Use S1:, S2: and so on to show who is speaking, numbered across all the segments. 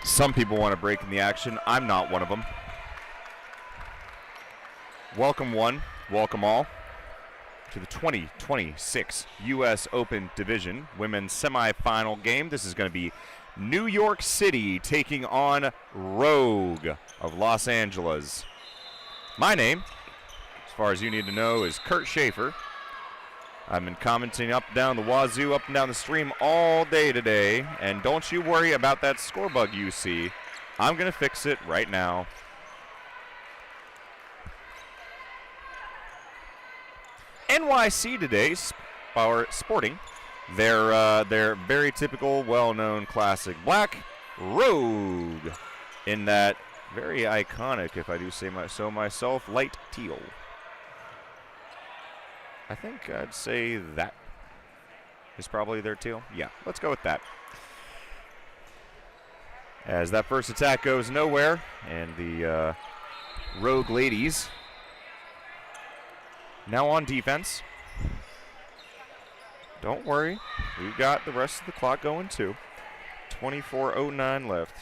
S1: Some people want to break in the action. I'm not one of them. Welcome one, welcome all to the 2026 U.S. Open Division Women's Semifinal game. This is going to be New York City taking on Rogue of Los Angeles. My name, as far as you need to know, is Kurt Schaefer. I've been commenting up and down the wazoo, up and down the stream all day today, and don't you worry about that score bug you see. I'm going to fix it right now. NYC today, sporting their very typical, well-known classic black Rogue in that very iconic, if I do say so myself, light teal. I think I'd say that is probably their teal. Yeah, let's go with that. As that first attack goes nowhere, and the Rogue ladies now on defense. Don't worry, we've got the rest of the clock going too. 24:09 left.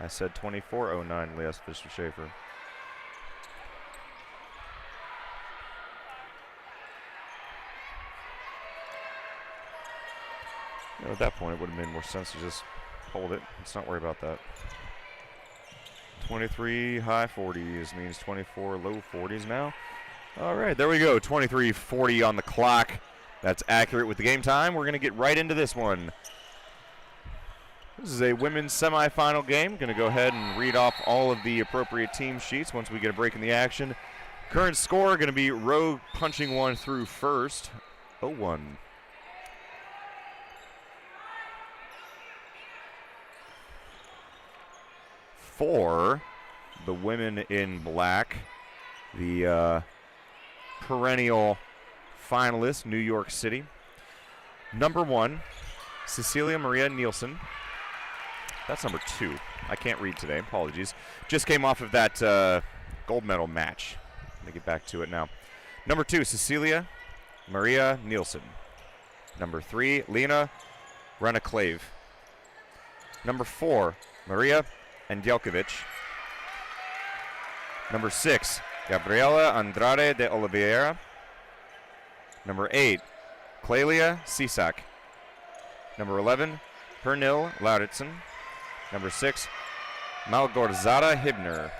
S1: I said 24:09 left, Mr. Schaefer. You know, at that point, it would have made more sense to just hold it. Let's not worry about that. 23 high 40s means 24 low 40s now. All right, there we go. 23:40 on the clock. That's accurate with the game time. We're going to get right into this one. This is a women's semifinal game. Going to go ahead and read off all of the appropriate team sheets once we get a break in the action. Current score going to be Rogue punching one through first. 0-1. For the women in black, the perennial finalist, New York City. Number 1, Cecilia Maria Nielsen. That's number 2. I can't read today, apologies. Just came off of that gold medal match. Let me get back to it now. Number 2, Cecilia Maria Nielsen. Number 3, Lena Renaclave. Number 4, Maria Andjelkovic. Number 6, Gabriela Andrade de Oliveira. Number 8, Clelia Cisak. Number 11, Pernil Lauritsen. Number 6, Malgorzata Hibner.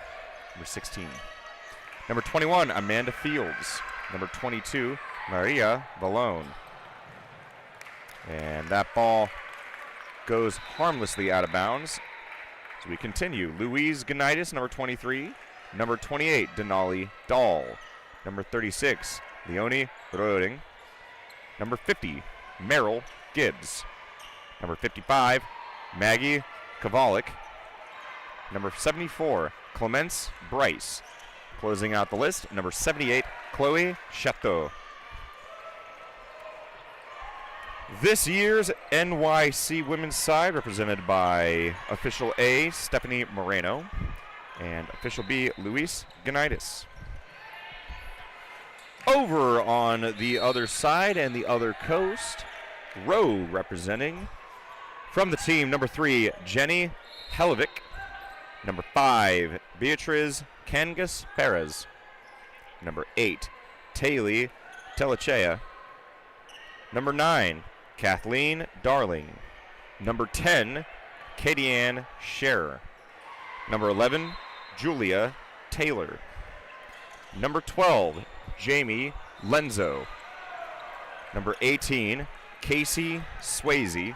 S1: Number 16. Number 21, Amanda Fields. Number 22, Maria Valone. And that ball goes harmlessly out of bounds. So we continue. Louise Ganitis, number 23. Number 28, Denali Dahl. Number 36, Leonie Roding. Number 50, Meryl Gibbs. Number 55, Maggie Kovalik. Number 74, Clemence Bryce. Closing out the list, number 78, Chloe Chateau. This year's NYC women's side represented by official A, Stephanie Moreno, and official B, Luis Ganitis. Over on the other side and the other coast, Rogue representing from the team, number 3, Jenny Helovic. Number 5, Beatriz Kangas Perez. Number 8, Taylor Telechea. Number 9, Kathleen Darling. Number 10, Katie-Ann Scherer. Number 11, Julia Taylor. Number 12, Jamie Lenzo. Number 18, Casey Swayze.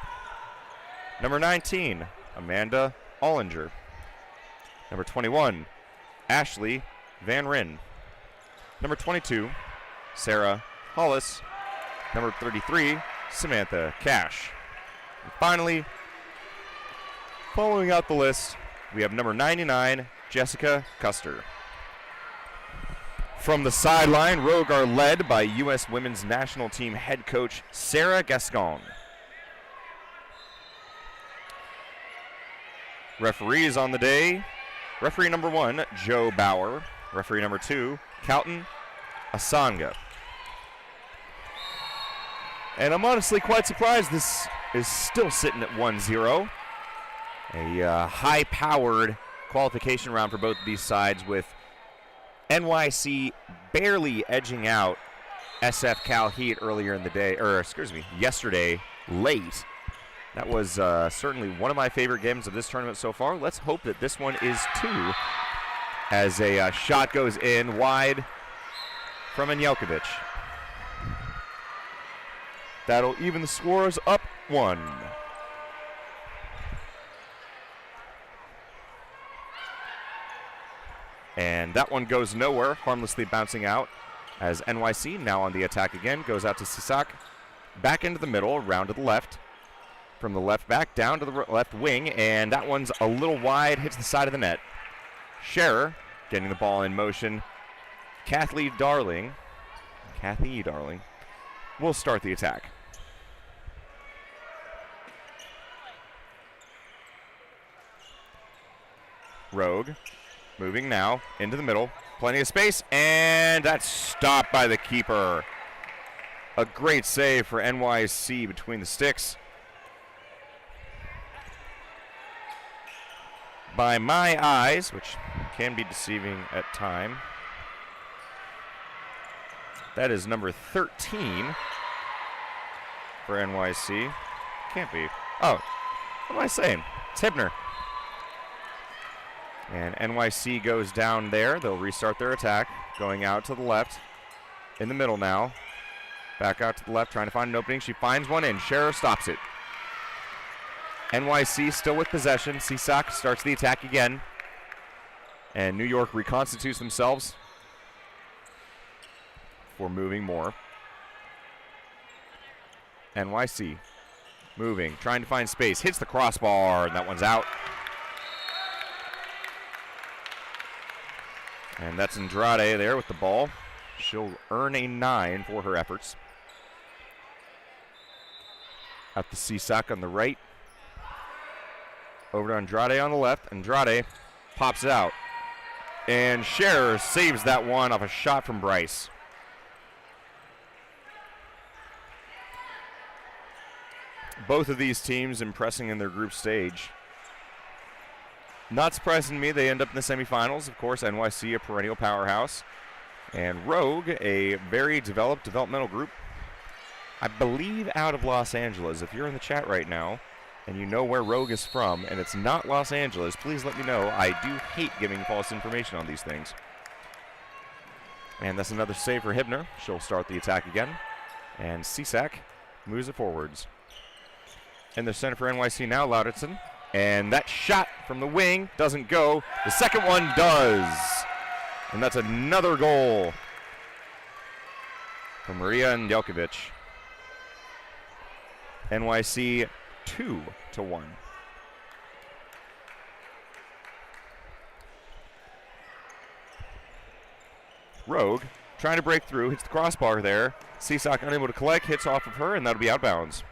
S1: Number 19, Amanda Ollinger. Number 21, Ashley Van Ryn. Number 22, Sarah Hollis. Number 33, Samantha Cash. And finally, following out the list, we have number 99, Jessica Custer. From the sideline, Rogue are led by U.S. Women's National Team head coach Sarah Gascon. Referees on the day, referee number 1, Joe Bauer. Referee number 2, Calton Asanga. And I'm honestly quite surprised this is still sitting at 1-0. A high-powered qualification round for both of these sides, with NYC barely edging out SF Cal Heat earlier in the day, or excuse me, yesterday late. That was certainly one of my favorite games of this tournament so far. Let's hope that this one is too, as a shot goes in wide from Anjelkovic. That'll even the scores up 1. And that one goes nowhere, harmlessly bouncing out, as NYC, now on the attack again, goes out to Sisak, back into the middle, around to the left. From the left back, down to the left wing, and that one's a little wide, hits the side of the net. Scherer getting the ball in motion. Kathy Darling will start the attack. Rogue moving now into the middle. Plenty of space, and that's stopped by the keeper. A great save for NYC between the sticks. By my eyes, which can be deceiving at time. That is number 13 for NYC. Can't be. Oh, what am I saying? It's Hibner. And NYC goes down there. They'll restart their attack. Going out to the left. In the middle now. Back out to the left, trying to find an opening. She finds one, and Scherer stops it. NYC still with possession. Sisak starts the attack again. And New York reconstitutes themselves for moving more. NYC moving, trying to find space. Hits the crossbar, and that one's out. And that's Andrade there with the ball. She'll earn a 9 for her efforts. Out to Sisak on the right. Over to Andrade on the left. Andrade pops it out. And Scherer saves that one off a shot from Bryce. Both of these teams impressing in their group stage. Not surprising to me, they end up in the semifinals. Of course, NYC, a perennial powerhouse. And Rogue, a very developed developmental group. I believe out of Los Angeles. If you're in the chat right now and you know where Rogue is from and it's not Los Angeles, please let me know. I do hate giving false information on these things. And that's another save for Hibner. She'll start the attack again. And Sisak moves it forwards. In the center for NYC now, Lauritsen. And that shot from the wing doesn't go. The second one does. And that's another goal from Maria Anjelkovic. NYC 2-1. Rogue trying to break through, hits the crossbar there. Sisak unable to collect, hits off of her, and that'll be out of bounds.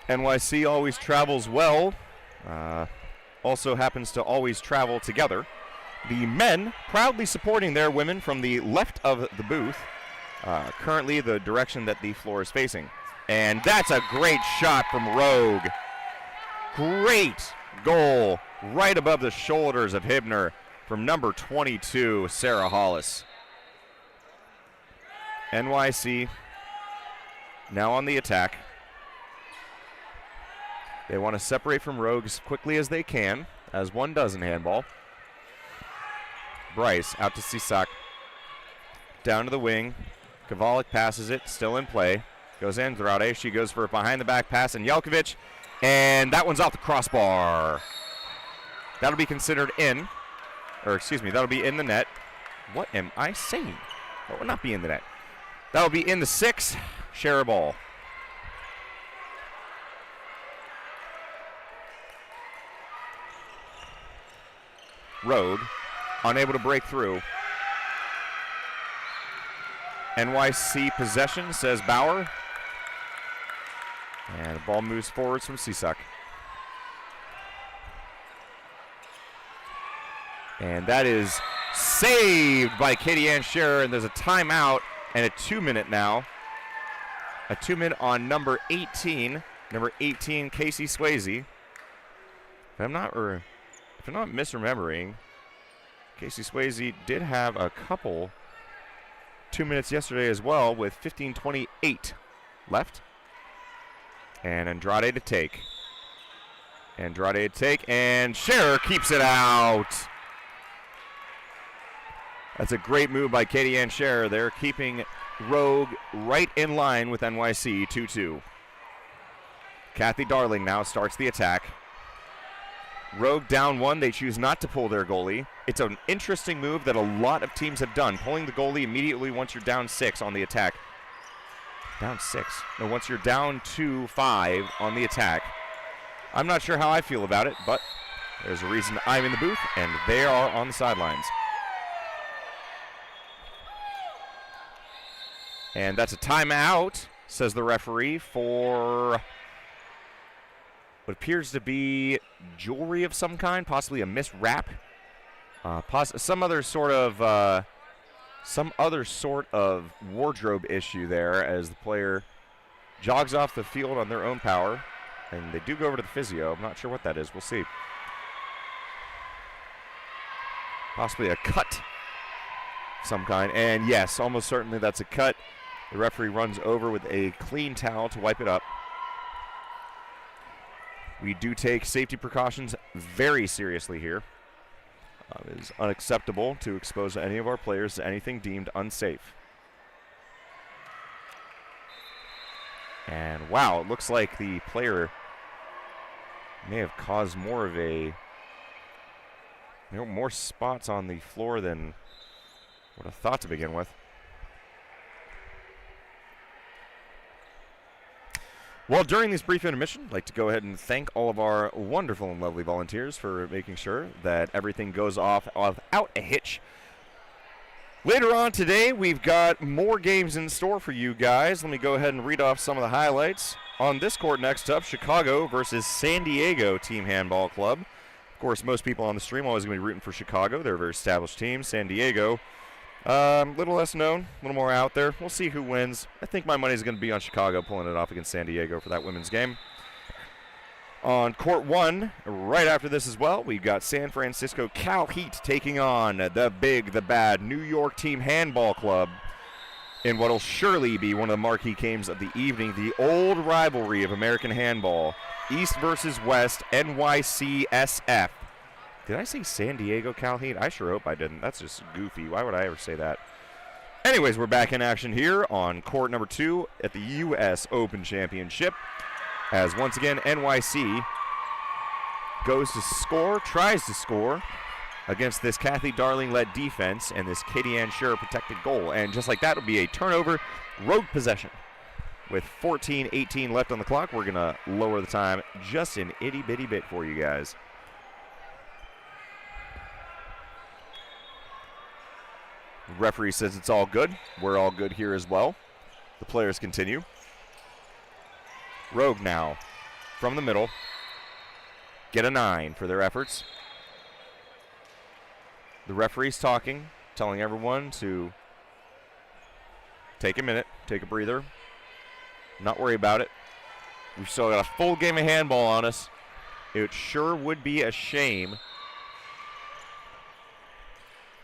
S1: NYC always travels well, also happens to always travel together. The men proudly supporting their women from the left of the booth, currently the direction that the floor is facing. And that's a great shot from Rogue. Great goal right above the shoulders of Hibner from number 22, Sarah Hollis. NYC now on the attack. They want to separate from Rogue as quickly as they can, as one does in handball. Bryce out to Sisak. Down to the wing. Kavalik passes it, still in play. Goes Andrade. She goes for a behind-the-back pass, and Jelkovic. And that one's off the crossbar. That'll be considered in. Or, excuse me, that'll be in the net. What am I saying? That will not be in the net. That'll be in the 6. Share a ball. Rogue, unable to break through. NYC possession, says Bauer. And the ball moves forwards from Sisak. And that is saved by Katie Ann Scherer, and there's a timeout and a 2-minute now. A 2-min on number 18. Number 18, Casey Swayze. If I'm not misremembering, Casey Swayze did have a couple 2 minutes yesterday as well with 15:28 left. And Andrade to take. And Scherer keeps it out. That's a great move by Katie Ann Scherer. They're keeping Rogue right in line with NYC, 2-2. Kathy Darling now starts the attack. Rogue down 1. They choose not to pull their goalie. It's an interesting move that a lot of teams have done, pulling the goalie immediately once you're down 6 on the attack. Down 6? No, once you're down 2-5 on the attack. I'm not sure how I feel about it, but there's a reason I'm in the booth, and they are on the sidelines. And that's a timeout, says the referee, for what appears to be jewelry of some kind, possibly a miswrap, some other sort of wardrobe issue there as the player jogs off the field on their own power. And they do go over to the physio. I'm not sure what that is. We'll see. Possibly a cut of some kind. And yes, almost certainly that's a cut. The referee runs over with a clean towel to wipe it up. We do take safety precautions very seriously here. It is unacceptable to expose any of our players to anything deemed unsafe. And wow, it looks like the player may have caused more spots on the floor than what I thought to begin with. Well, during this brief intermission, I'd like to go ahead and thank all of our wonderful and lovely volunteers for making sure that everything goes off without a hitch. Later on today, we've got more games in store for you guys. Let me go ahead and read off some of the highlights. On this court next up, Chicago versus San Diego Team Handball Club. Of course, most people on the stream always going to be rooting for Chicago. They're a very established team. San Diego, a little less known, a little more out there. We'll see who wins. I think my money is going to be on Chicago pulling it off against San Diego for that women's game. On court 1, right after this as well, we've got San Francisco Cal Heat taking on the big, the bad New York Team Handball Club in what will surely be one of the marquee games of the evening, the old rivalry of American handball, East versus West, NYC SF. Did I say San Diego Cal Heat? I sure hope I didn't. That's just goofy. Why would I ever say that? Anyways, we're back in action here on court number 2 at the U.S. Open Championship. As once again, NYC goes to score, tries to score against this Kathy Darling-led defense and this Katie Ann Scherer protected goal. And just like that, it'll be a turnover, Rogue possession. With 14:18 left on the clock, we're going to lower the time just an itty-bitty bit for you guys. The referee says it's all good. We're all good here as well. The players continue. Rogue now from the middle. Get a 9 for their efforts. The referee's talking, telling everyone to take a minute, take a breather, not worry about it. We've still got a full game of handball on us. It sure would be a shame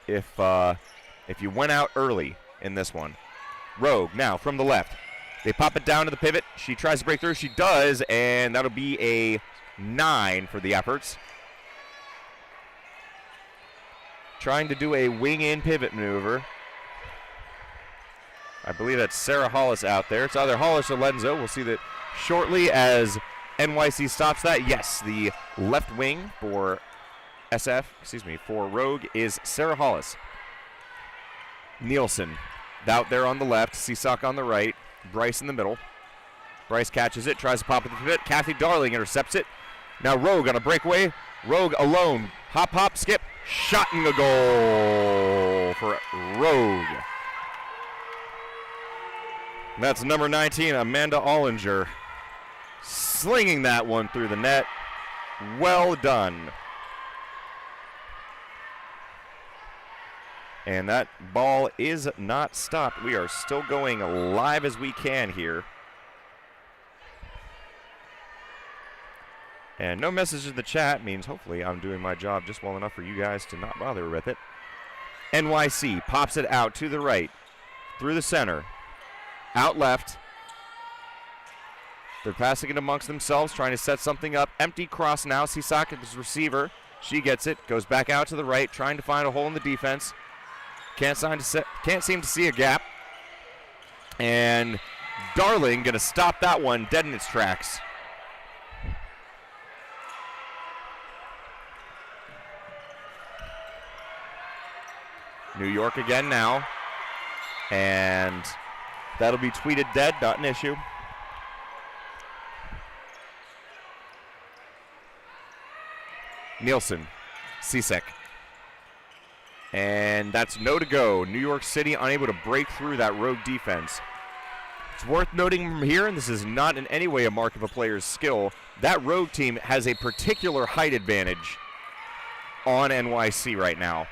S1: if you went out early in this one. Rogue now from the left. They pop it down to the pivot. She tries to break through. She does, and that'll be a 9 for the efforts. Trying to do a wing-in pivot maneuver. I believe that's Sarah Hollis out there. It's either Hollis or Lenzo. We'll see that shortly as NYC stops that. Yes, the left wing for for Rogue is Sarah Hollis. Nielsen out there on the left. Seasock on the right. Bryce in the middle. Bryce catches it, tries to pop it to the pivot. Kathy Darling intercepts it. Now Rogue on a breakaway. Rogue alone. Hop, hop, skip. Shot in the goal for Rogue. And that's number 19, Amanda Ollinger. Slinging that one through the net. Well done. And that ball is not stopped. We are still going live as we can here And no message in the chat means hopefully I'm doing my job just well enough for you guys to not bother with it. NYC pops it out to the right, through the center, out left. They're passing it amongst themselves, trying to set something up. Empty cross now. Sisaka is receiver. She gets it, goes back out to the right, trying to find a hole in the defense. Can't seem to see a gap. And Darling going to stop that one dead in its tracks. New York again now. And that'll be tweeted dead, not an issue. Nielsen, Sisek. And that's no to go. New York City unable to break through that rogue defense. It's worth noting from here, and this is not in any way a mark of a player's skill, that rogue team has a particular height advantage on NYC right now.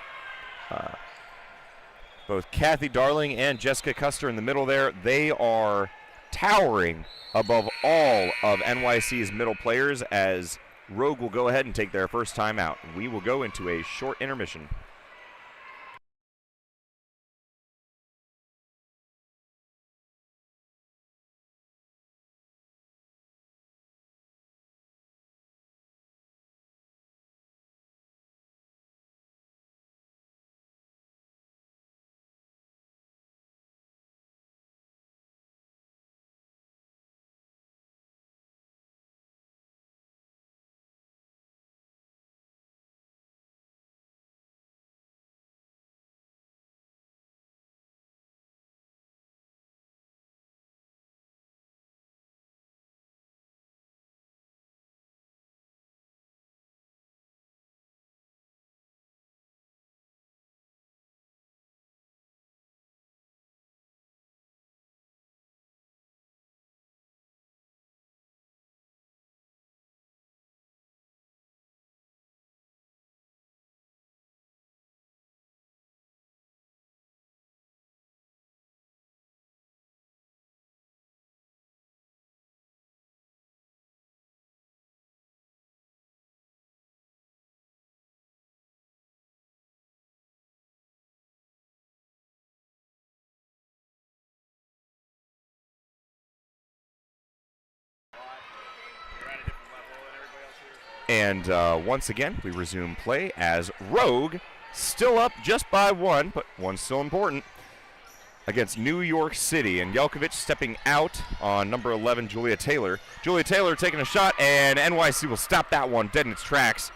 S1: Both Kathy Darling and Jessica Custer in the middle there, they are towering above all of NYC's middle players as Rogue will go ahead and take their first time out. We will go into a short intermission. And once again, we resume play as Rogue still up just by one, but one's still important, against New York City. And Jelkovic stepping out on number 11, Julia Taylor. Julia Taylor taking a shot, and NYC will stop that one dead in its tracks.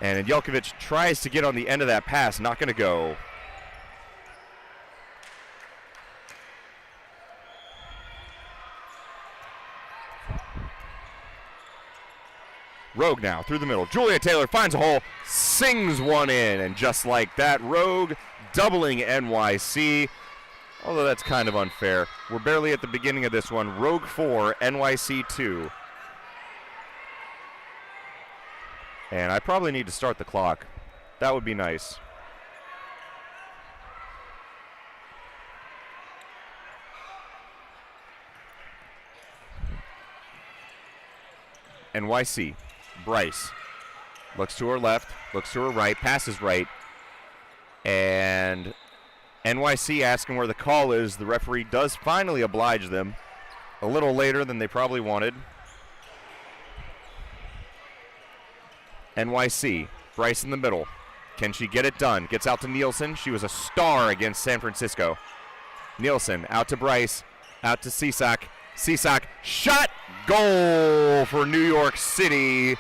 S1: And Jelkovic tries to get on the end of that pass, not going to go. Rogue now through the middle. Julia Taylor finds a hole, sings one in, and just like that, Rogue doubling NYC. Although that's kind of unfair. We're barely at the beginning of this one. Rogue 4, NYC 2. And I probably need to start the clock. That would be nice. NYC. Bryce looks to her left, looks to her right, passes right, and NYC asking where the call is. The referee does finally oblige them a little later than they probably wanted. NYC, Bryce in the middle. Can she get it done? Gets out to Nielsen. She was a star against San Francisco. Nielsen out to Bryce, out to Cisak. Cisak, shot, goal for New York City.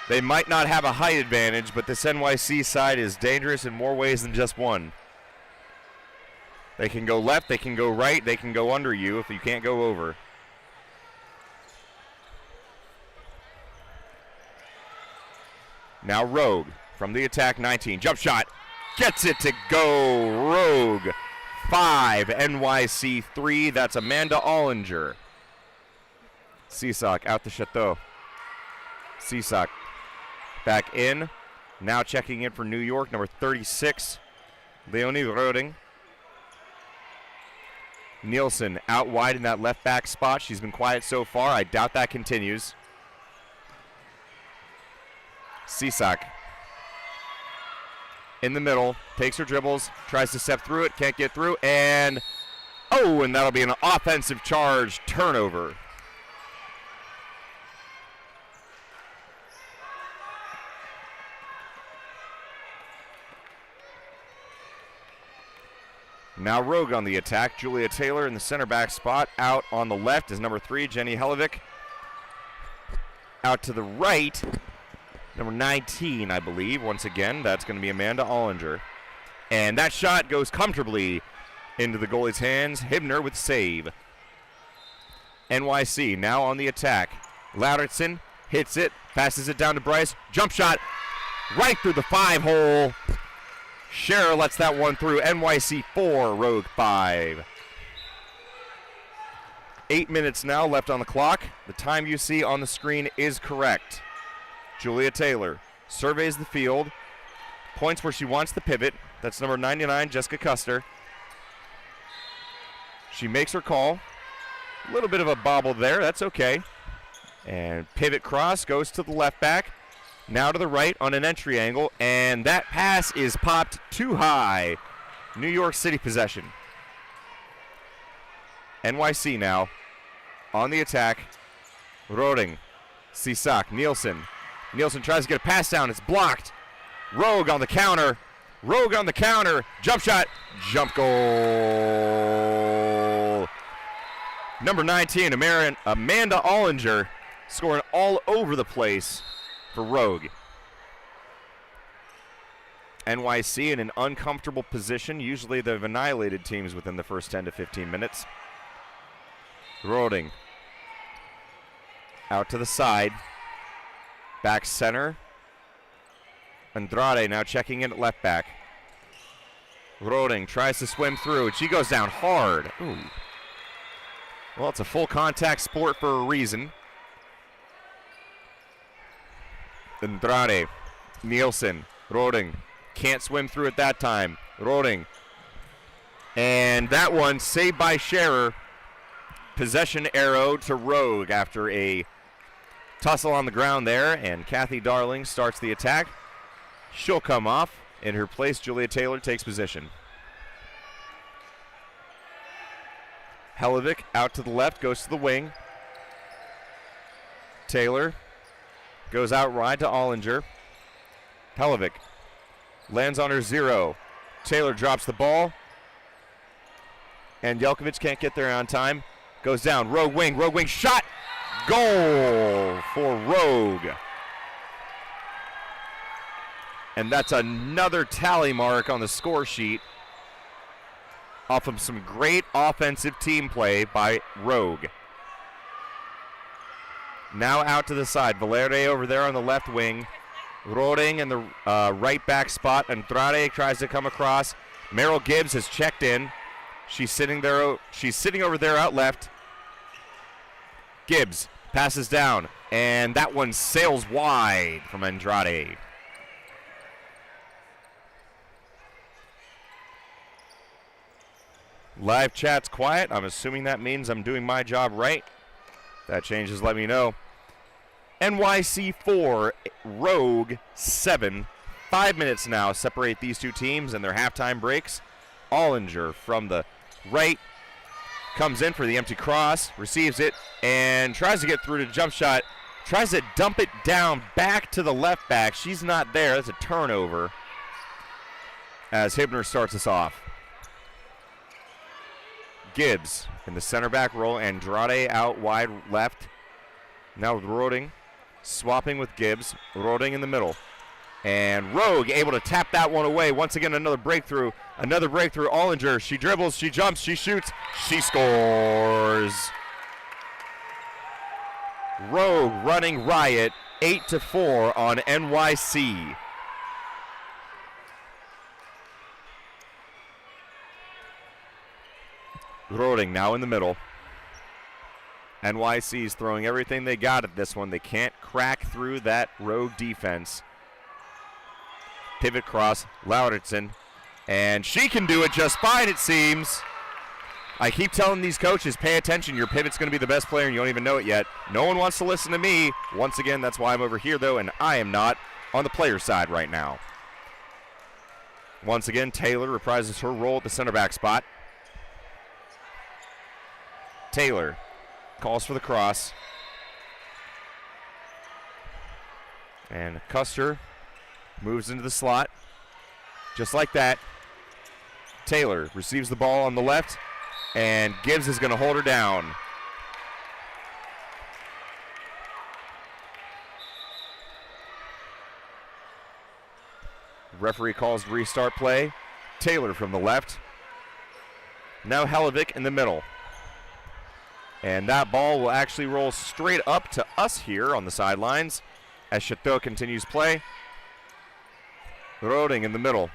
S1: They might not have a height advantage, but this NYC side is dangerous in more ways than just one. They can go left, they can go right, they can go under you if you can't go over. Now Rogue from the attack, 19, jump shot, gets it to go. Rogue 5, NYC 3. That's Amanda Ollinger. Cisak out to Chateau. Cisak back in. Now checking in for New York, number 36, Leonie Roding. Nielsen out wide in that left back spot. She's been quiet so far. I doubt that continues. Cisak in the middle, takes her dribbles, tries to step through it, can't get through, and that'll be an offensive charge turnover. Now Rogue on the attack. Julia Taylor in the center back spot. Out on the left is number 3, Jenny Helevic. Out to the right, number 19, I believe. Once again, that's going to be Amanda Ollinger. And that shot goes comfortably into the goalie's hands. Hibner with save. NYC now on the attack. Lauritsen hits it, passes it down to Bryce. Jump shot right through the 5-hole. Scherer lets that one through. NYC 4, Rogue 5. 8 minutes now left on the clock. The time you see on the screen is correct. Julia Taylor surveys the field, points where she wants the pivot. That's number 99, Jessica Custer. She makes her call. A little bit of a bobble there. That's okay. And pivot cross goes to the left back. Now to the right on an entry angle, and that pass is popped too high. New York City possession. NYC now on the attack. Roding, Cisak, Nielsen. Nielsen tries to get a pass down. It's blocked. Rogue on the counter. Rogue on the counter. Jump shot. Jump goal. Number 19, Amanda Ollinger, scoring all over the place for Rogue. NYC in an uncomfortable position. Usually they've annihilated teams within the first 10 to 15 minutes. Roding out to the side. Back center. Andrade now checking in at left back. Roding tries to swim through. She goes down hard. Ooh. Well, it's a full contact sport for a reason. Andrade, Nielsen, Roding. Can't swim through at that time. Roding. And that one saved by Scherer. Possession arrow to Rogue after a tussle on the ground there, and Kathy Darling starts the attack. She'll come off. In her place, Julia Taylor takes position. Helevic out to the left, goes to the wing. Taylor goes out wide to Ollinger. Helevic lands on her 0. Taylor drops the ball, and Jelkovic can't get there on time. Goes down, Rogue wing shot! Goal for Rogue. And that's another tally mark on the score sheet off of some great offensive team play by Rogue. Now out to the side. Valerde over there on the left wing. Roding in the right back spot. Andrade tries to come across. Meryl Gibbs has checked in. She's sitting there. She's sitting over there out left. Gibbs passes down, and that one sails wide from Andrade. Live chat's quiet. I'm assuming that means I'm doing my job right. If that changes, let me know. NYC 4, Rogue 7. 5 minutes now separate these two teams and their halftime breaks. Ollinger from the right comes in for the empty cross, receives it, and tries to get through to the jump shot. Tries to dump it down back to the left back. She's not there. That's a turnover as Hibner starts us off. Gibbs in the center back role. Andrade out wide left. Now Roding swapping with Gibbs. Roding in the middle. And Rogue able to tap that one away. Once again, another breakthrough. Another breakthrough. Ollinger. She dribbles. She jumps. She shoots. She scores. Rogue running riot. 8-4 on NYC. Roding now in the middle. NYC's throwing everything they got at this one. They can't crack through that Rogue defense. Pivot cross, Lauritsen. And she can do it just fine, it seems. I keep telling these coaches, pay attention. Your pivot's going to be the best player, and you don't even know it yet. No one wants to listen to me. Once again, that's why I'm over here, though, and I am not on the player side right now. Once again, Taylor reprises her role at the center back spot. Taylor calls for the cross. And Custer moves into the slot. Just like that. Taylor receives the ball on the left, and Gibbs is going to hold her down. Referee calls to restart play. Taylor from the left. Now Hellevick in the middle. And that ball will actually roll straight up to us here on the sidelines as Chateau continues play. Roding in the middle.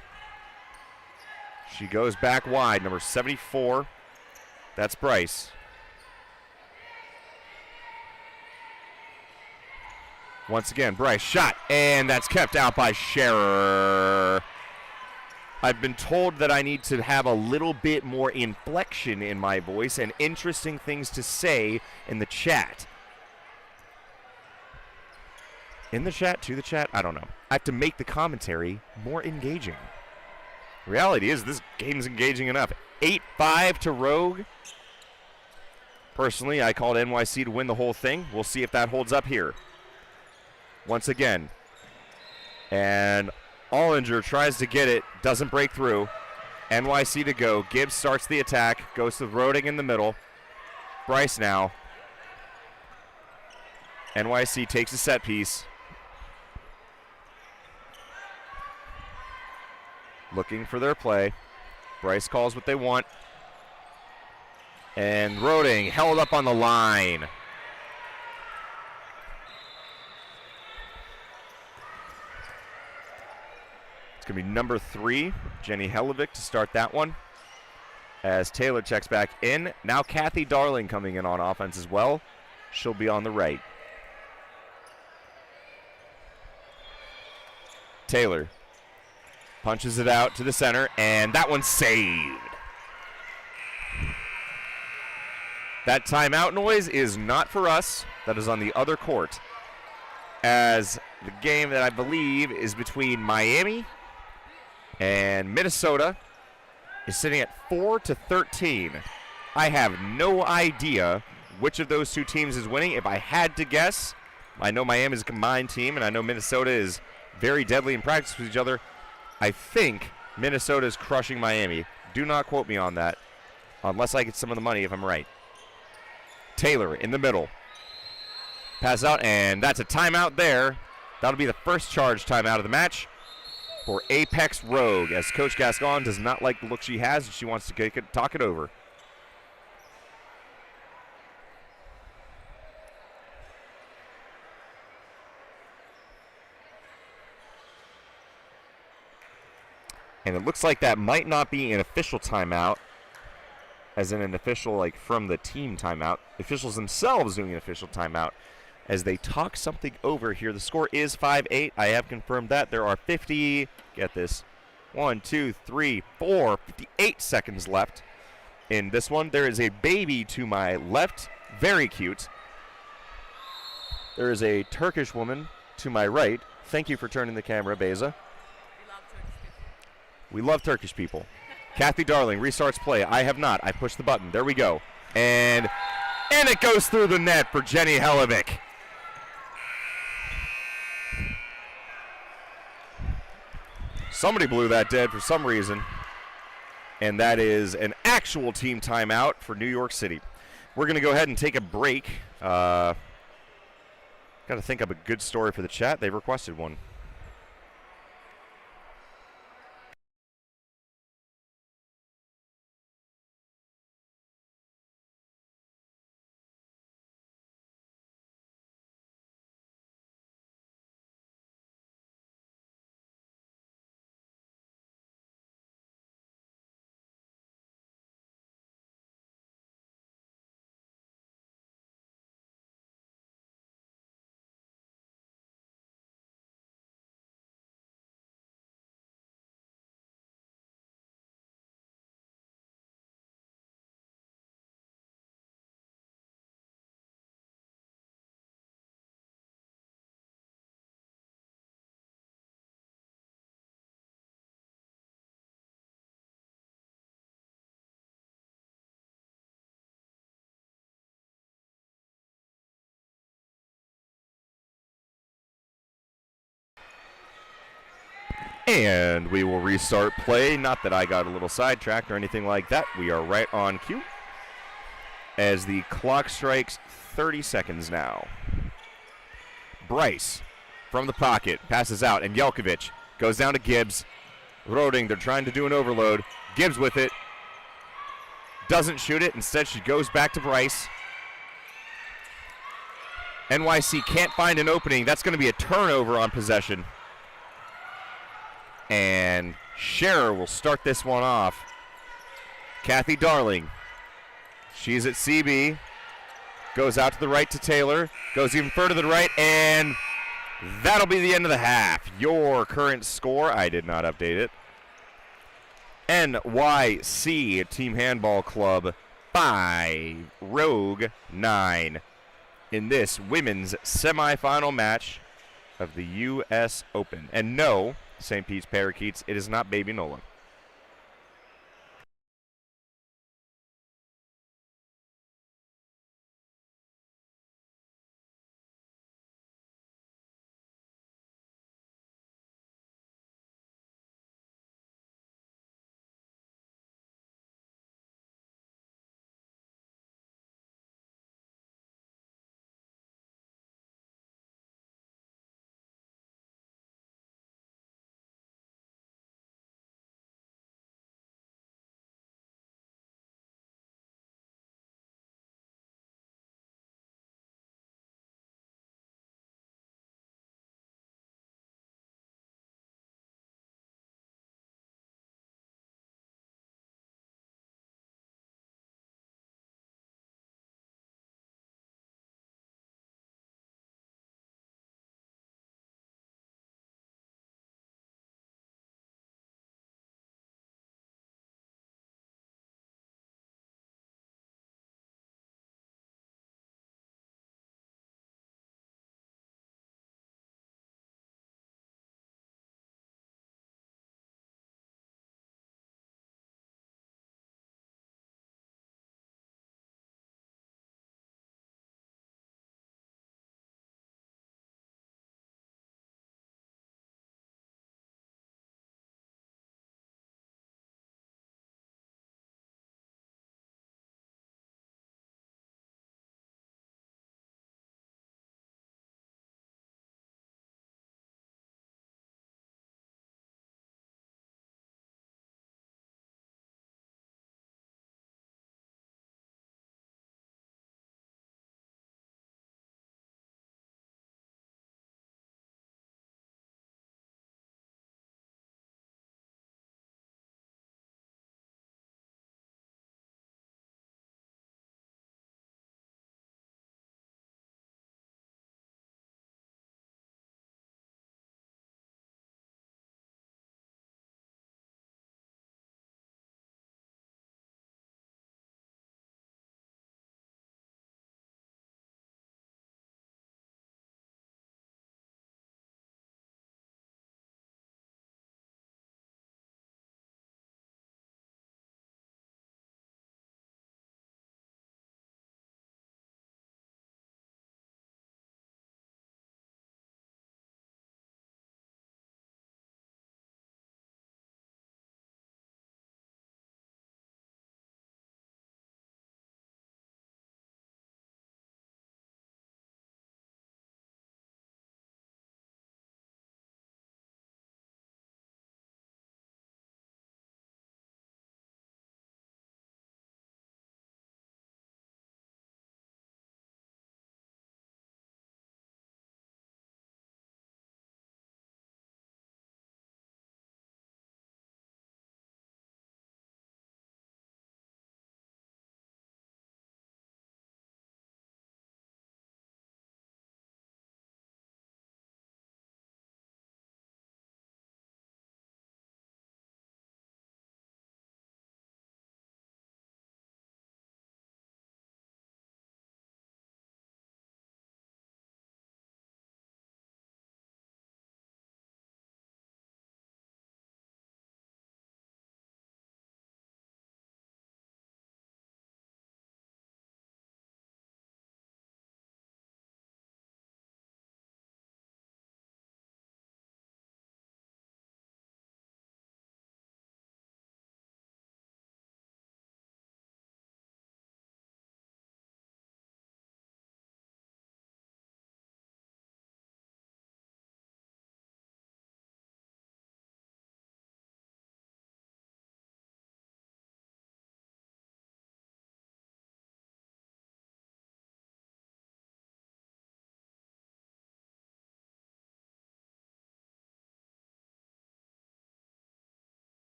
S1: She goes back wide, number 74. That's Bryce. Once again, Bryce shot, and that's kept out by Scherer. I've been told that I need to have a little bit more inflection in my voice and interesting things to say in the chat. In the chat, to the chat, I don't know. I have to make the commentary more engaging. Reality is this game's engaging enough. 8-5 to Rogue. Personally, I called NYC to win the whole thing. We'll see if that holds up here. Once again. And Ollinger tries to get it, doesn't break through. NYC to go. Gibbs starts the attack, goes to Roding in the middle. Bryce now. NYC takes a set piece. Looking for their play. Bryce calls what they want. And Roding held up on the line. It's going to be number 3, Jenny Hellevick, to start that one. As Taylor checks back in. Now Kathy Darling coming in on offense as well. She'll be on the right. Taylor punches it out to the center, and that one's saved. That timeout noise is not for us. That is on the other court. As the game that I believe is between Miami and Minnesota is sitting at 4-13. I have no idea which of those two teams is winning. If I had to guess, I know Miami is a combined team, and I know Minnesota is very deadly in practice with each other. I think Minnesota is crushing Miami. Do not quote me on that, unless I get some of the money if I'm right. Taylor in the middle. Pass out, and that's a timeout there. That'll be the first charge timeout of the match for Apex Rogue, as Coach Gascon does not like the look she has, and she wants to talk it over. And it looks like that might not be an official timeout, as in an official, like, from the team timeout. The officials themselves doing an official timeout as they talk something over here. The score is 5-8. I have confirmed that. There are 50, get this, 58 seconds left in this one. There is a baby to my left, very cute. There is a Turkish woman to my right. Thank you for turning the camera, Beza. We love Turkish people. Kathy Darling restarts play. I have not. I pushed the button. There we go. And it goes through the net for Jenny Hellevick. Somebody blew that dead for some reason. And that is an actual team timeout for New York City. We're going to go ahead and take a break. Got to think up a good story for the chat. They requested one. And we will restart play. Not that I got a little sidetracked or anything like that. We are right on cue as the clock strikes 30 seconds now. Bryce from the pocket passes out, and Jelkovic goes down to Gibbs. Roding, they're trying to do an overload. Gibbs with it. Doesn't shoot it. Instead, she goes back to Bryce. NYC can't find an opening. That's going to be a turnover on possession. And Scherer will start this one off. Kathy Darling. She's at CB. Goes out to the right to Taylor. Goes even further to the right, and that'll be the end of the half. Your current score, I did not update it. NYC Team Handball Club 5, Rogue 9 in this women's semifinal match of the U.S. Open. And no, St. Pete's Parakeets, it is not Baby Nola.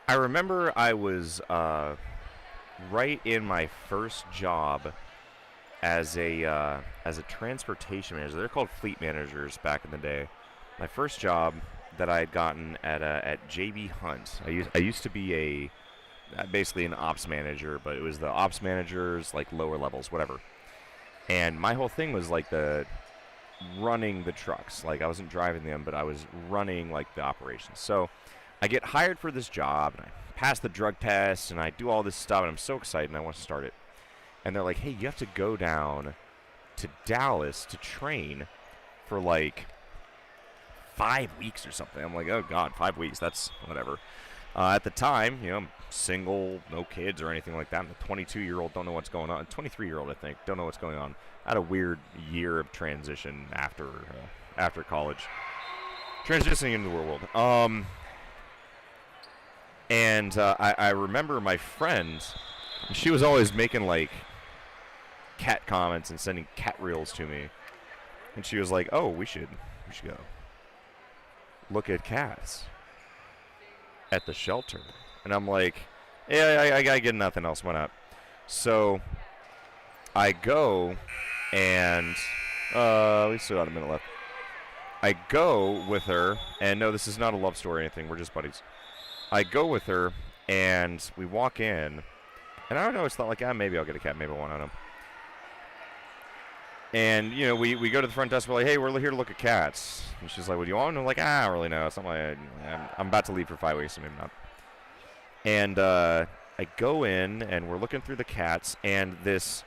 S1: I remember I was right in my first job as a transportation manager. They're called fleet managers back in the day. My first job that I had gotten at JB Hunt. I used to be basically an ops manager, but it was the ops managers, like lower levels, whatever. And my whole thing was like the running the trucks. Like I wasn't driving them, but I was running like the operations. So I get hired for this job, and I pass the drug test, and I do all this stuff, and I'm so excited, and I want to start it. And they're like, hey, you have to go down to Dallas to train for like 5 weeks or something. I'm like, oh, God, 5 weeks. That's whatever. At the time, I'm single, no kids or anything like that. I'm a 22-year-old, don't know what's going on. 23-year-old, I think, don't know what's going on. I had a weird year of transition after college. Transitioning into the real world. And I remember my friend, she was always making, like, cat comments and sending cat reels to me. And she was like, oh, we should go look at cats at the shelter. And I'm like, yeah, I get nothing else. Why not? So I go, and we still got a minute left. I go with her, and no, this is not a love story or anything. We're just buddies. I go with her, and we walk in, and I don't know. It's not like, maybe I'll get a cat, maybe I won't. I don't know. And, we go to the front desk. We're like, hey, we're here to look at cats. And she's like, what do you want? And I'm like, I don't really know. It's not like I'm about to leave for 5 weeks, so maybe not. And I go in, and we're looking through the cats, and this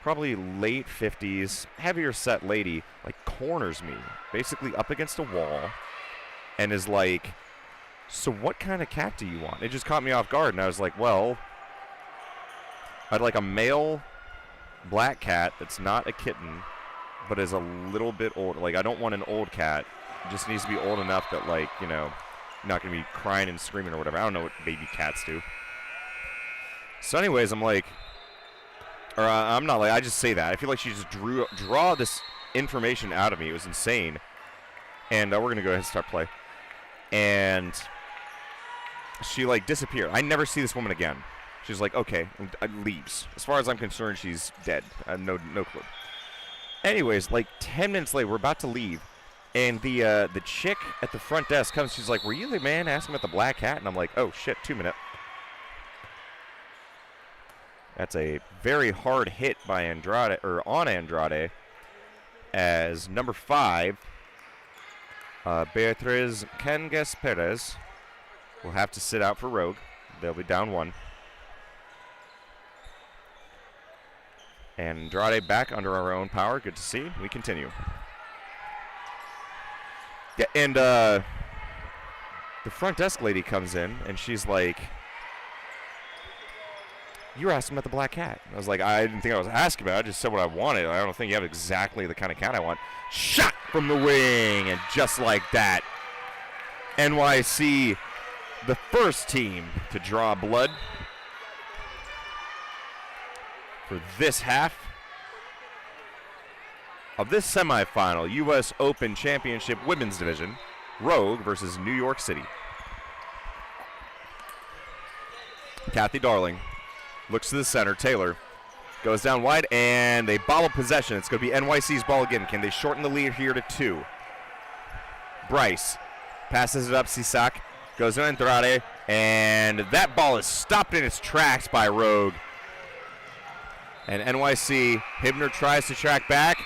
S1: probably late 50s, heavier set lady, like, corners me, basically up against a wall, and is like, so what kind of cat do you want? It just caught me off guard, and I was like, well, I'd like a male black cat that's not a kitten, but is a little bit old. Like, I don't want an old cat. It just needs to be old enough that, like, not going to be crying and screaming or whatever. I don't know what baby cats do. So anyways, I'm like, or I'm not like, I just say that. I feel like she just draw this information out of me. It was insane. And we're going to go ahead and start play. And she, like, disappeared. I never see this woman again. She's like, okay, and leaves. As far as I'm concerned, she's dead. No clue. Anyways, like 10 minutes later, we're about to leave, and the chick at the front desk comes. She's like, were you the man asking about the black cat? And I'm like, oh, shit, 2 minutes. That's a very hard hit by Andrade, or on Andrade, as number 5, Beatriz Cangas Perez, will have to sit out for Rogue. They'll be down 1. And Andrade back under our own power. Good to see. We continue. Yeah, and the front desk lady comes in, and she's like, you were asking about the black cat. I was like, I didn't think I was asking about it. I just said what I wanted. I don't think you have exactly the kind of cat I want. Shot from the wing, and just like that, NYC, the first team to draw blood for this half of this semifinal U.S. Open Championship Women's Division, Rogue versus New York City. Kathy Darling looks to the center. Taylor goes down wide, and they bobble possession. It's going to be NYC's ball again. Can they shorten the lead here to 2? Bryce passes it up. Sisak goes to Andrade, and that ball is stopped in its tracks by Rogue. And NYC, Hibner tries to track back.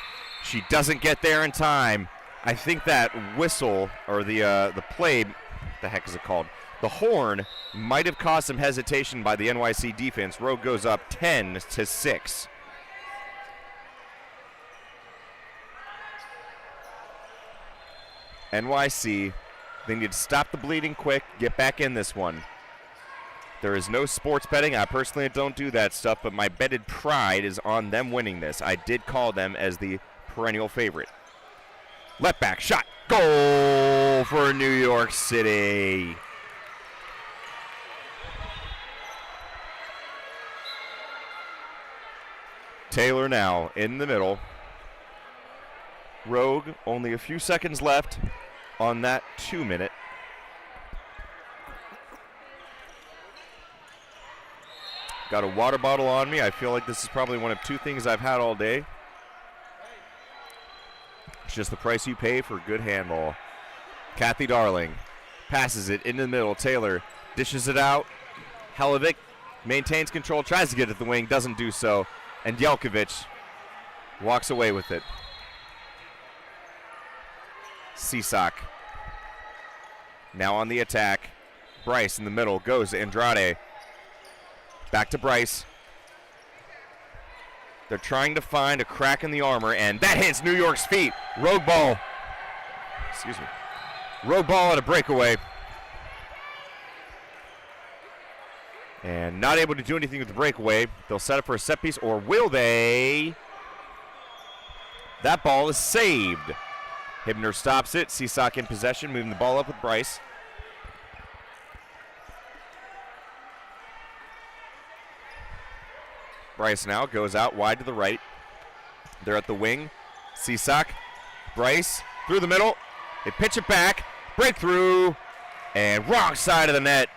S1: She doesn't get there in time. I think that whistle, or the play, what the heck is it called? The horn might have caused some hesitation by the NYC defense. Rogue goes up 10-6. NYC, they need to stop the bleeding quick, get back in this one. There is no sports betting. I personally don't do that stuff, but my betted pride is on them winning this. I did call them as the perennial favorite. Left back shot. Goal for New York City. Taylor now in the middle. Rogue, only a few seconds left on that 2 minute. Got a water bottle on me. I feel like this is probably one of two things I've had all day. It's just the price you pay for good handball. Kathy Darling passes it into the middle. Taylor dishes it out. Helevic maintains control, tries to get it at the wing, doesn't do so. And Jelkovic walks away with it. Cisak now on the attack. Bryce in the middle, goes to Andrade. Back to Bryce. They're trying to find a crack in the armor, and that hits New York's feet. Rogue ball. Excuse me. Rogue ball at a breakaway. And not able to do anything with the breakaway. They'll set up for a set piece, or will they? That ball is saved. Hibner stops it. Cisak in possession, moving the ball up with Bryce. Bryce now goes out wide to the right. They're at the wing. Cisak, Bryce through the middle. They pitch it back. Breakthrough. And wrong side of the net.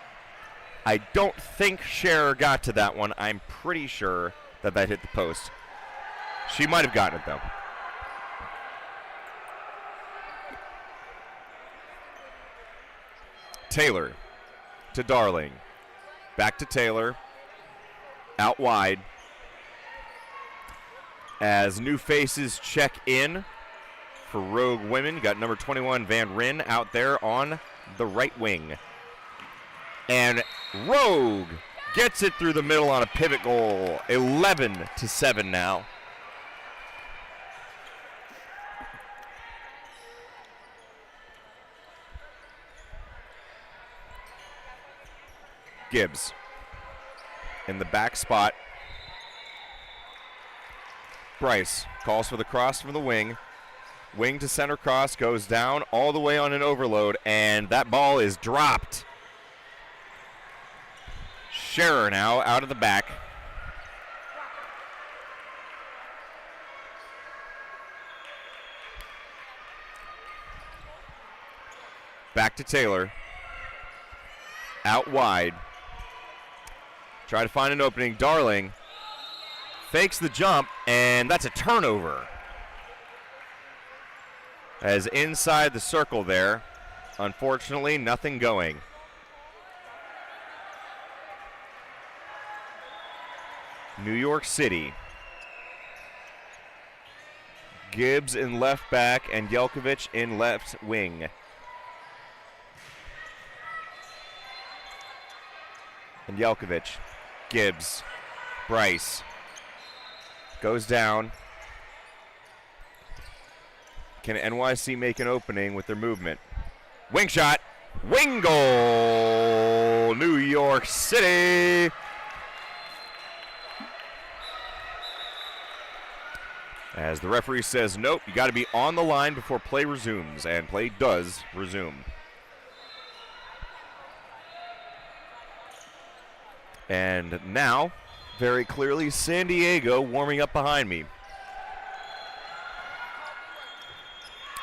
S1: I don't think Scherer got to that one. I'm pretty sure that hit the post. She might have gotten it, though. Taylor to Darling. Back to Taylor. Out wide. As new faces check in for Rogue women. Got number 21 Van Ryn out there on the right wing. And Rogue gets it through the middle on a pivot goal. 11-7 now. Gibbs in the back spot. Bryce calls for the cross from the wing. Wing to center cross, goes down all the way on an overload, and that ball is dropped. Scherer now out of the back. Back to Taylor. Out wide. Try to find an opening. Darling fakes the jump, and that's a turnover. As inside the circle there, unfortunately, nothing going. New York City. Gibbs in left back and Jelkovic in left wing. And Jelkovic, Gibbs, Bryce. Goes down. Can NYC make an opening with their movement? Wing shot. Wing goal. New York City. As the referee says, nope, you got to be on the line before play resumes. And play does resume. And now, very clearly, San Diego warming up behind me.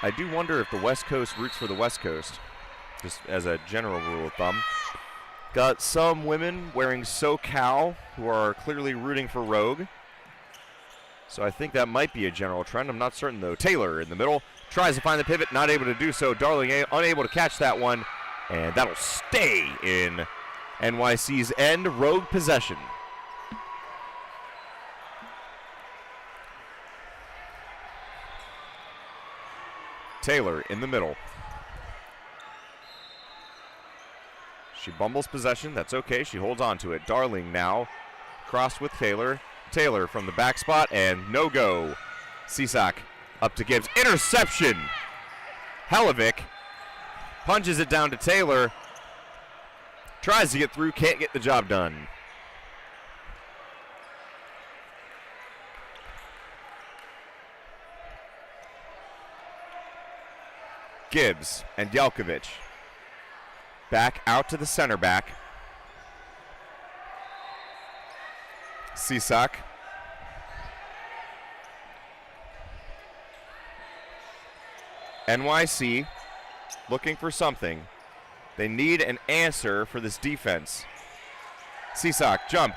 S1: I do wonder if the West Coast roots for the West Coast, just as a general rule of thumb. Got some women wearing SoCal who are clearly rooting for Rogue. So I think that might be a general trend. I'm not certain, though. Taylor in the middle tries to find the pivot, not able to do so. Darling unable to catch that one, and that'll stay in NYC's end. Rogue possession. Taylor in the middle. She bumbles possession. That's okay. She holds on to it. Darling now crossed with Taylor. Taylor from the back spot, and no go. Cisak up to Gibbs. Interception. Helevic punches it down to Taylor. Tries to get through, can't get the job done. Gibbs and Jelkovic. Back out to the center back. Cisak. NYC looking for something. They need an answer for this defense. Cisak, jump.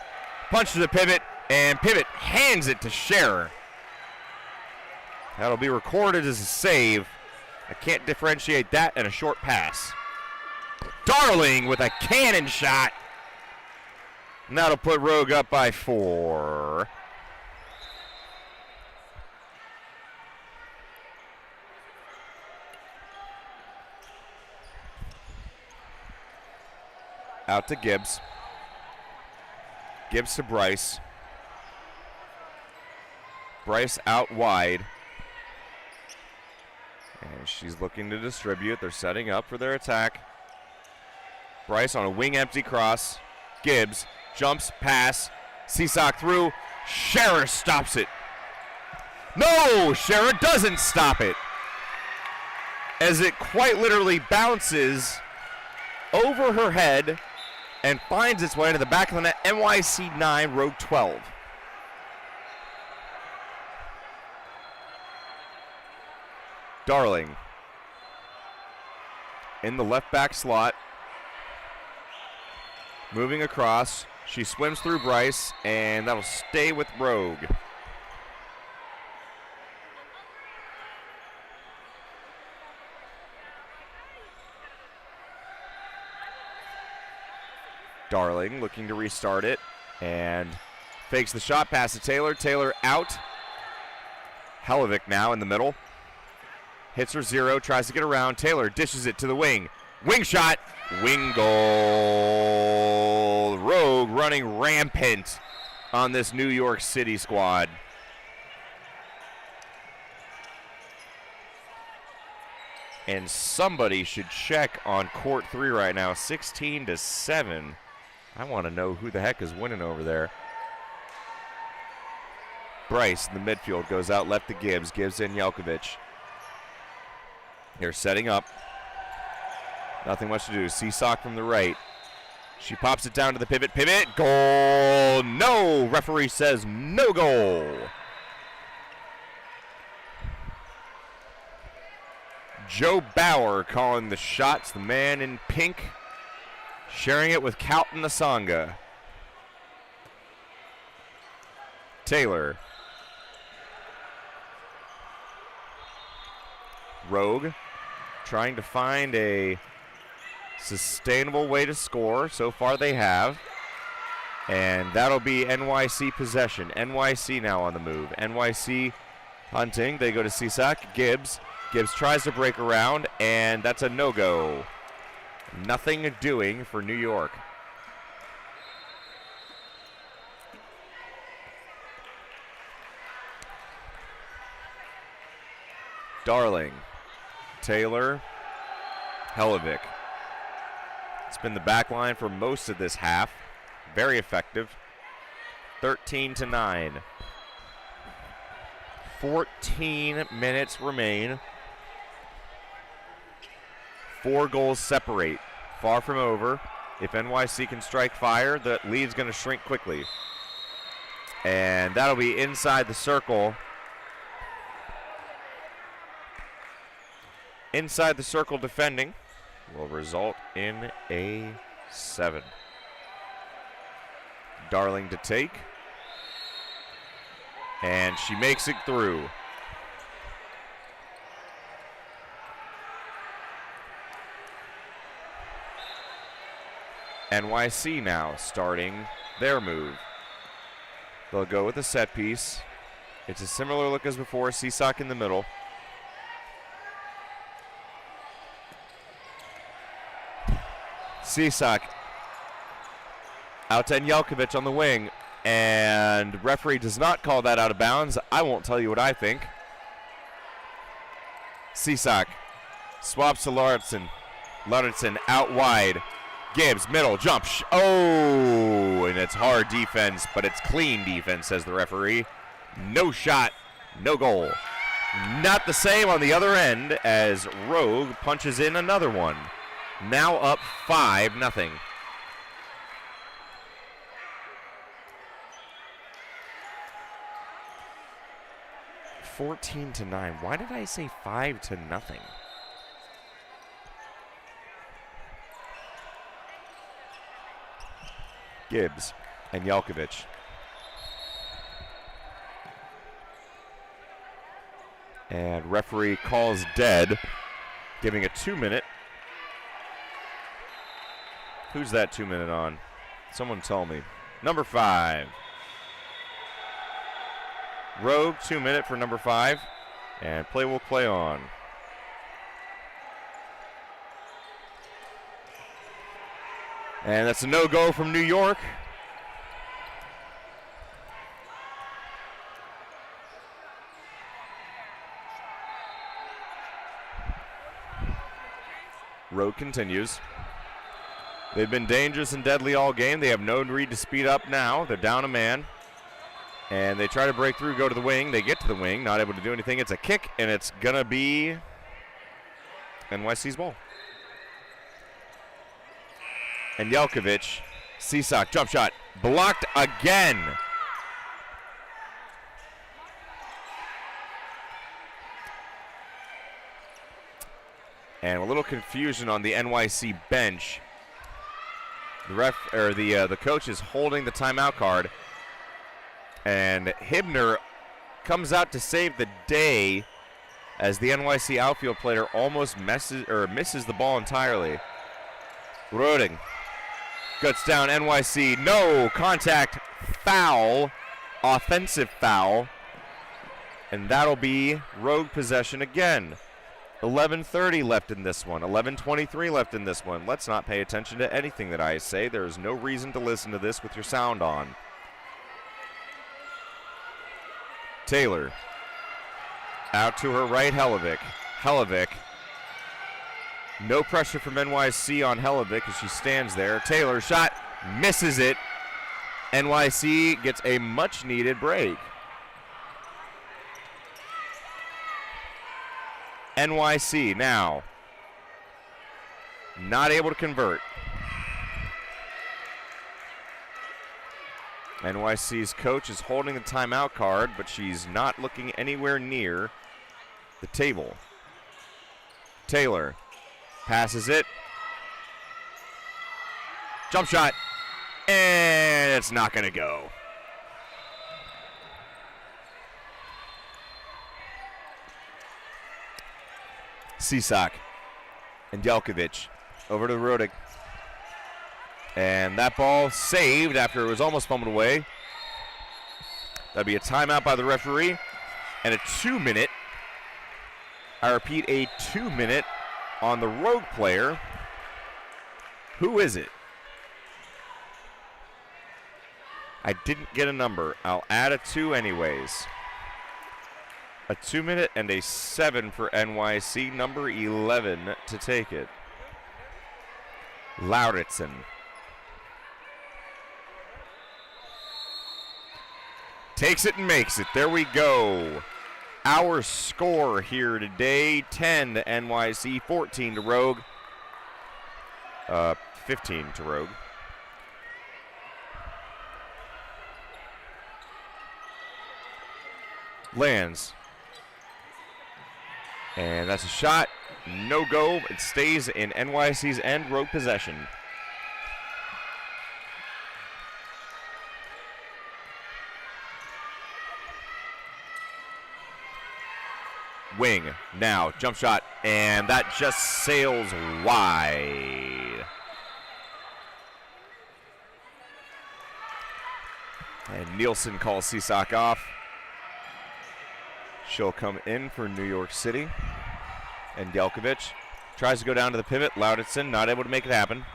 S1: Punch to the pivot, and pivot hands it to Scherer. That'll be recorded as a save. I can't differentiate that and a short pass. Darling with a cannon shot. And that'll put Rogue up by 4. Out to Gibbs. Gibbs to Bryce. Bryce out wide. And she's looking to distribute. They're setting up for their attack. Bryce on a wing empty cross. Gibbs jumps, pass. Seasock through. Scherer stops it. No, Scherer doesn't stop it. As it quite literally bounces over her head and finds its way to the back of the net. NYC 9, Rogue 12. Darling in the left back slot. Moving across. She swims through Bryce, and that'll stay with Rogue. Darling looking to restart it, and fakes the shot pass to Taylor. Taylor out. Hellevick now in the middle. Hits her 0, tries to get around. Taylor dishes it to the wing. Wing shot, wing goal. Rogue running rampant on this New York City squad. And somebody should check on court 3 right now. 16-7. I want to know who the heck is winning over there. Bryce in the midfield goes out left to Gibbs. Gibbs and Jelkovic. They're setting up. Nothing much to do. Seasock from the right. She pops it down to the pivot. Pivot. Goal. No. Referee says no goal. Joe Bauer calling the shots. The man in pink. Sharing it with Calton Asanga. Taylor. Rogue trying to find a sustainable way to score. So far they have. And that'll be NYC possession. NYC now on the move. NYC hunting. They go to Seasock. Gibbs. Gibbs tries to break around, and that's a no-go. Nothing doing for New York. Darling. Taylor. Hellevick. It's been the back line for most of this half. Very effective. 13-9. 14 minutes remain. 4 goals separate. Far from over. If NYC can strike fire, the lead's going to shrink quickly. And that'll be inside the circle. Inside the circle defending will result in a 7. Darling to take. And she makes it through. NYC now starting their move. They'll go with a set piece. It's a similar look as before. Seasock in the middle. Seasock out to Jelkovic on the wing. And referee does not call that out of bounds. I won't tell you what I think. Seasock swaps to Lauritsen. Lauritsen out wide. Gibbs, middle, jump. Oh, and it's hard defense, but it's clean defense, says the referee. No shot, no goal. Not the same on the other end as Rogue punches in another one. Now up 5-0. (14-9). Why did I say 5-0? Gibbs and Jelkovic. And referee calls dead, giving a 2-minute. Who's that 2-minute on? Someone tell me. Number 5. Rogue, 2-minute for number 5. And play will play on. And that's a no-go from New York. Rogue continues. They've been dangerous and deadly all game. They have no need to speed up now. They're down a man. And they try to break through, go to the wing. They get to the wing, not able to do anything. It's a kick, and it's going to be NYC's ball. And Jelkovic, Cisak, jump shot, blocked again. And a little confusion on the NYC bench. The coach is holding the timeout card, and Hibner comes out to save the day as the NYC outfield player almost misses the ball entirely. Roding guts down NYC. No contact foul, offensive foul, and that'll be Rogue possession again. 11:30 left in this one. 11:23 left in this one. Let's not pay attention to anything that I say. There is no reason to listen to this with your sound on. Taylor. Out to her right, Hellevik. Hellevik. No pressure from NYC on Hellevik as she stands there. Taylor shot, misses it. NYC gets a much-needed break. NYC now not able to convert. NYC's coach is holding the timeout card, but she's not looking anywhere near the table. Taylor passes it. Jump shot. And it's not going to go. Cisak and Jelkovic over to Rodig. And that ball saved after it was almost fumbled away. That'll be a timeout by the referee. And a 2-minute, I repeat, a 2-minute on the Rogue player. Who is it? I didn't get a number. I'll add a 2 anyways. A 2-minute and a 7 for NYC. Number 11 to take it. Lauritsen. Takes it and makes it. There we go. Our score here today, 10 to NYC, 14 to Rogue. 15 to Rogue. Lands. And that's a shot. No go. It stays in NYC's end. Rogue possession. Wing. Now. Jump shot. And that just sails wide. And Nielsen calls Cisak off. She'll come in for New York City. And Jelkovic tries to go down to the pivot. Lauritsen not able to make it happen.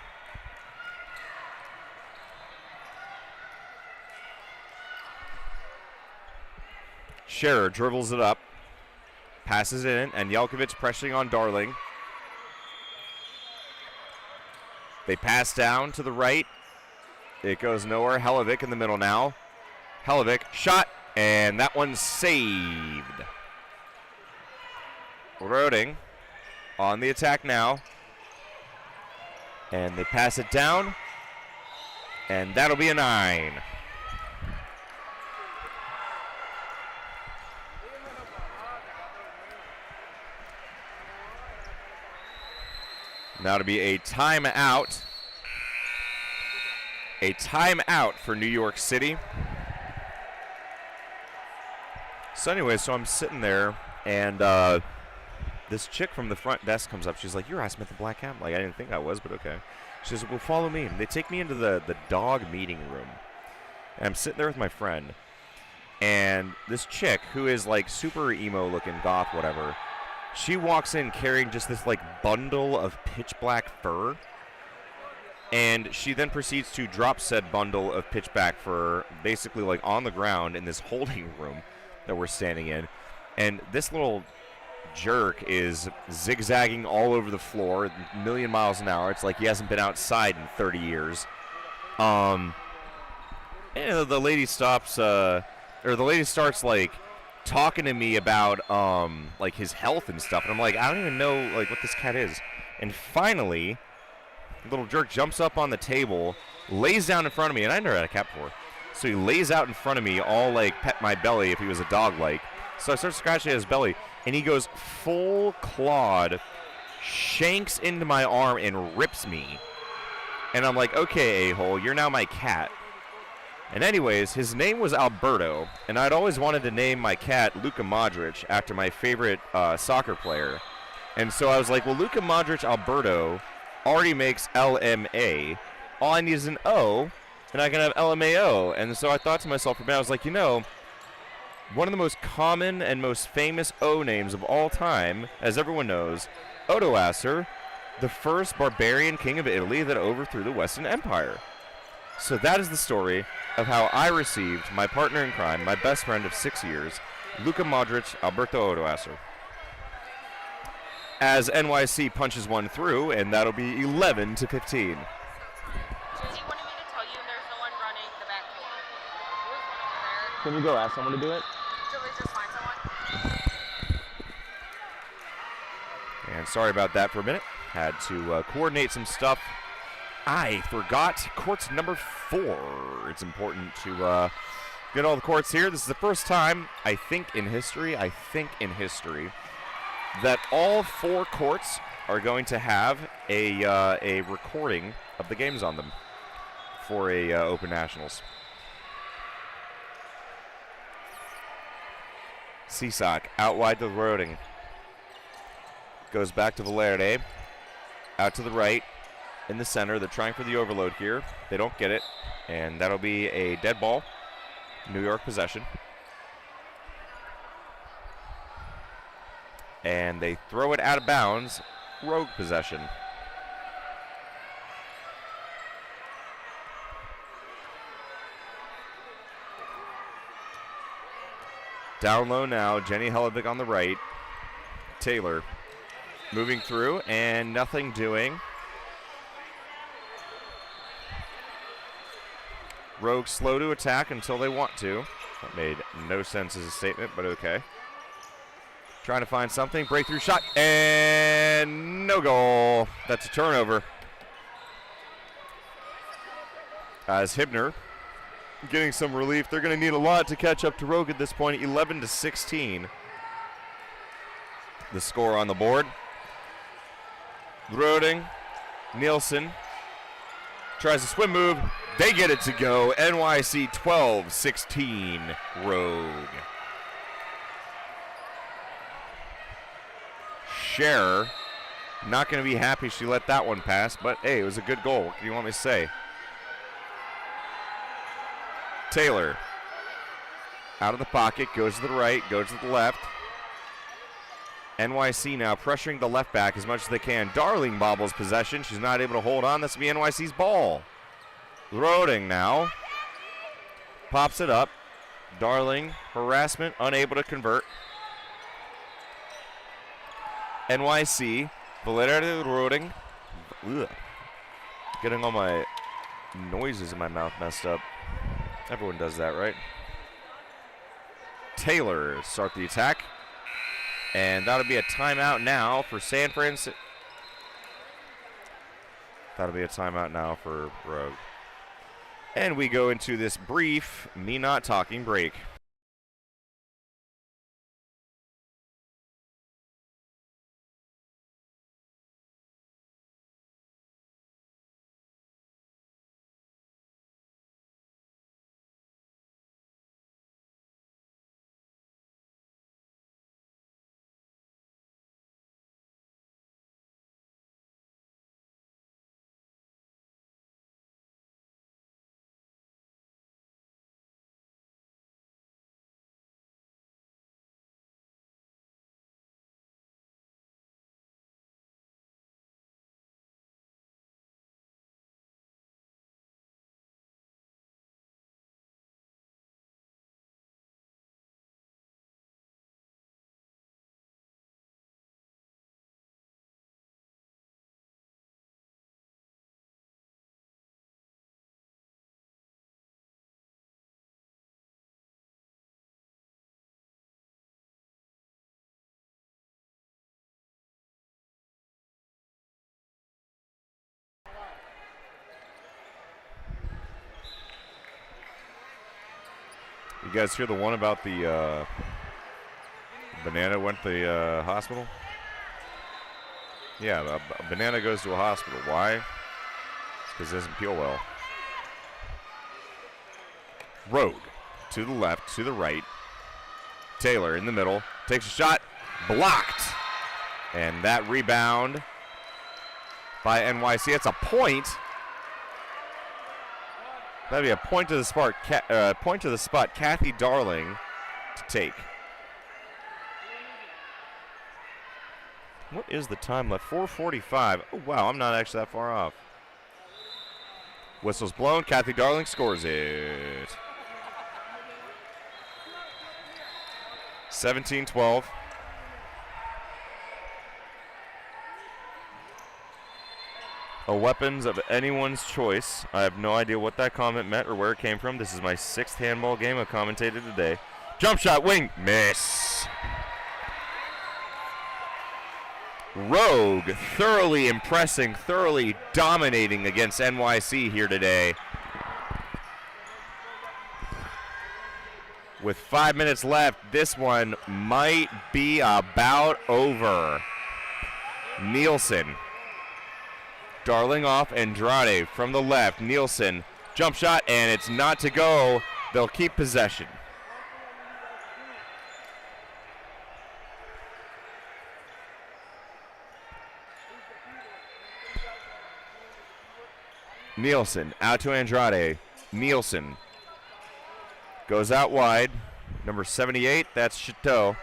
S1: Scherer dribbles it up. Passes it in. And Jelkovic pressuring on Darling. They pass down to the right. It goes nowhere. Hellevik in the middle now. Hellevik shot. And that one's saved. Roding on the attack now. And they pass it down. And that'll be a 9. Now to be a timeout. A timeout for New York City. So anyway, so I'm sitting there And this chick from the front desk comes up. She's like, "You're Smith the Black Cat." I'm like, I didn't think I was, but okay. She says, "Well, follow me." And they take me into the dog meeting room. And I'm sitting there with my friend. And this chick, who is like super emo looking, goth, whatever, she walks in carrying just this like bundle of pitch black fur. And she then proceeds to drop said bundle of pitch black fur basically like on the ground in this holding room that we're standing in. And this little jerk is zigzagging all over the floor, a million miles an hour. It's like he hasn't been outside in 30 years. And the lady stops, or the lady starts like talking to me about like his health and stuff, and I'm like, I don't even know like what this cat is. And finally, the little jerk jumps up on the table, lays down in front of me, and I never had a cat before, so he lays out in front of me, all like pet my belly if he was a dog like. So I start scratching at his belly, and he goes full clawed, shanks into my arm and rips me. And I'm like, okay, a-hole, you're now my cat. And anyways, his name was Alberto, and I'd always wanted to name my cat Luka Modric after my favorite soccer player. And so I was like, well, Luka Modric Alberto already makes LMA. All I need is an O, and I can have LMAO. And so I thought to myself, I was like, you know, one of the most common and most famous O names of all time, as everyone knows, Odoacer, the first barbarian king of Italy that overthrew the Western Empire. So that is the story of how I received my partner in crime, my best friend of 6 years, Luka Modric Alberto Odoacer. As NYC punches one through, and that'll be 11-15.
S2: Susie wanted me to tell you there's no one running the back door.
S3: Can you go ask someone to do it?
S2: Should we just find someone?
S1: And sorry about that for a minute. Had to coordinate some stuff. I forgot courts number 4. It's important to get all the courts here. This is the first time, I think in history, that all 4 courts are going to have a recording of the games on them for a Open Nationals. Cisak out wide to Roding. Goes back to Valerde. Out to the right. In the center. They're trying for the overload here. They don't get it. And that'll be a dead ball. New York possession. And they throw it out of bounds. Rogue possession. Down low now. Jenny Hellevick on the right. Taylor moving through and nothing doing. Rogue slow to attack until they want to. That made no sense as a statement, but okay. Trying to find something. Breakthrough shot. And no goal. That's a turnover. As Hibner getting some relief. They're going to need a lot to catch up to Rogue at this point. 11-16. The score on the board. Roding. Nielsen. Tries a swim move. They get it to go. NYC 12-16 Rogue. Scherer not going to be happy she let that one pass, but hey, it was a good goal. What do you want me to say? Taylor out of the pocket, goes to the right, goes to the left. NYC now pressuring the left back as much as they can. Darling bobbles possession. She's not able to hold on. This will be NYC's ball. Roding now. Pops it up. Darling, harassment, unable to convert. NYC, Valerde Roding. Ugh. Getting all my noises in my mouth messed up. Everyone does that, right? Taylor start the attack. And that'll be a timeout now for San Francisco. That'll be a timeout now for Rogue. And we go into this brief me not talking break. You guys hear the one about the banana went to the hospital? Yeah, a banana goes to a hospital. Why? It's because it doesn't peel well. Rogue to the left, to the right. Taylor in the middle, takes a shot, blocked. And that rebound by NYC. It's a point. That'd be a point to the spot. Kathy Darling to take. What is the time left? 4:45. Oh, wow, I'm not actually that far off. Whistle's blown. Kathy Darling scores it. 17-12. A weapons of anyone's choice. I have no idea what that comment meant or where it came from. This is my 6th handball game I've commentated today. Jump shot, wing, miss. Rogue thoroughly impressing, thoroughly dominating against NYC here today. With 5 minutes left, this one might be about over. Nielsen. Darling off, Andrade from the left. Nielsen, jump shot, and it's not to go. They'll keep possession. Nielsen out to Andrade. Nielsen goes out wide. Number 78, that's Chateau.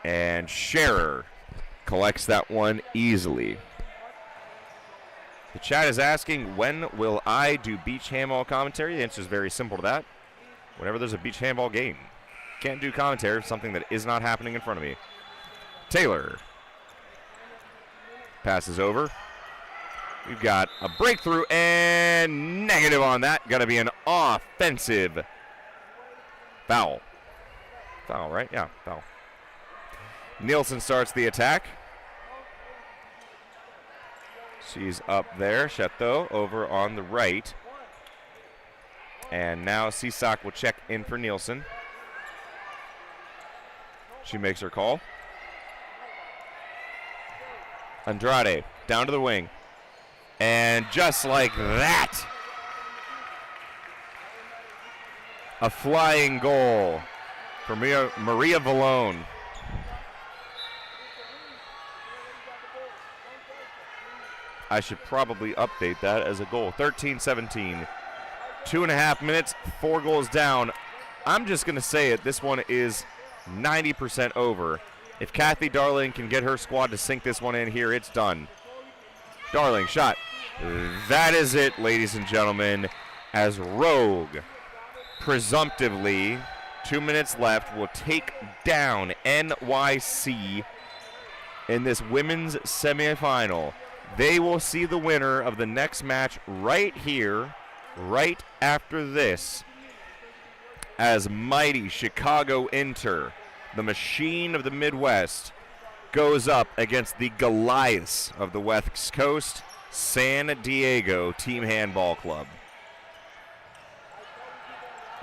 S1: And Scherer collects that one easily. The chat is asking, when will I do beach handball commentary? The answer is very simple to that. Whenever there's a beach handball game. Can't do commentary for something that is not happening in front of me. Taylor passes over. We've got a breakthrough and negative on that. Got to be an offensive foul. Foul, right? Yeah, foul. Nielsen starts the attack. She's up there. Chateau over on the right. And now Cisak will check in for Nielsen. She makes her call. Andrade down to the wing. And just like that, a flying goal for Maria Vallone. I should probably update that as a goal. 13-17. 2.5 minutes, 4 goals down. I'm just going to say it. This one is 90% over. If Kathy Darling can get her squad to sink this one in here, it's done. Darling, shot. That is it, ladies and gentlemen, as Rogue, presumptively, 2 minutes left, will take down NYC in this women's semifinal. They will see the winner of the next match right here, right after this, as mighty Chicago Inter, the machine of the Midwest, goes up against the Goliaths of the West Coast, San Diego Team Handball Club.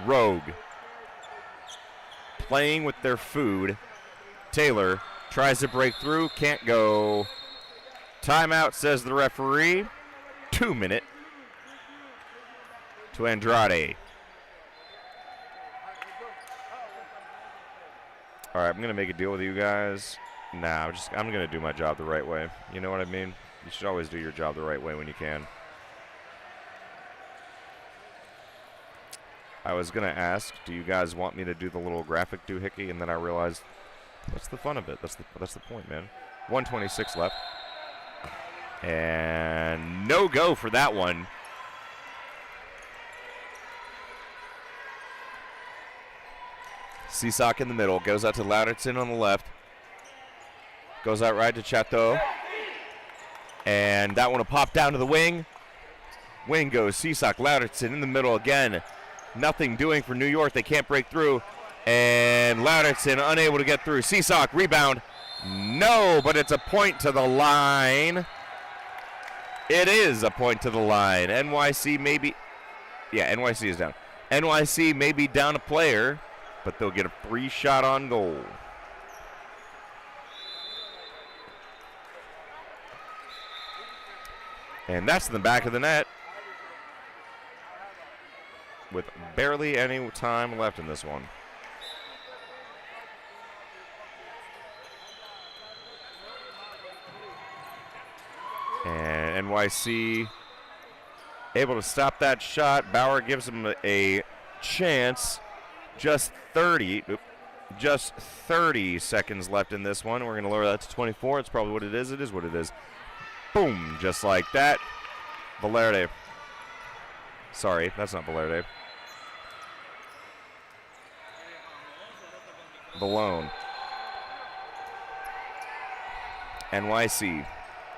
S1: Rogue playing with their food. Taylor tries to break through, can't go. Timeout, says the referee. 2 minute to Andrade. All right, I'm going to make a deal with you guys. Nah, I'm going to do my job the right way. You know what I mean? You should always do your job the right way when you can. I was going to ask, do you guys want me to do the little graphic doohickey? And then I realized, what's the fun of it? That's the point, man. 1:26 left. And no go for that one. Cisak in the middle. Goes out to Lauderton on the left. Goes out right to Chateau. And that one will pop down to the wing. Wing goes Cisak, Lauderton in the middle again. Nothing doing for New York. They can't break through. And Lauderton unable to get through. Cisak, rebound. No, but it's a point to the line. It is a point to the line. NYC maybe. Yeah, NYC is down. NYC may be down a player, but they'll get a free shot on goal. And that's in the back of the net with barely any time left in this one. And NYC able to stop that shot. Bauer gives him a chance. Just 30 seconds left in this one. We're going to lower that to 24. It's probably what it is. It is what it is. Boom, just like that. Valerde. Sorry, that's not Valerde. Balone. NYC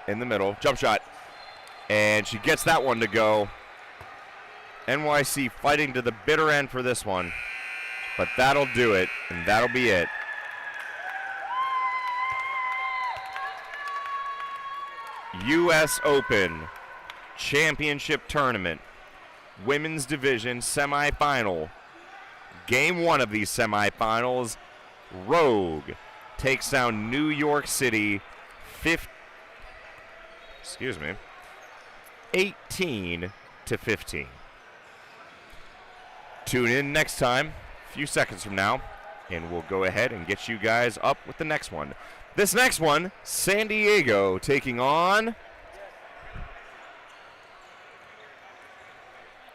S1: in the middle. Jump shot. And she gets that one to go. NYC fighting to the bitter end for this one. But that'll do it, and that'll be it. U.S. Open Championship Tournament, Women's Division Semifinal. Game 1 of these semifinals, Rogue takes down New York City 18-15. Tune in next time, a few seconds from now, and we'll go ahead and get you guys up with the next one. This next one, San Diego taking on...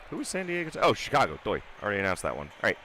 S1: Who is San Diego? Oh, Chicago. Already announced that one. All right.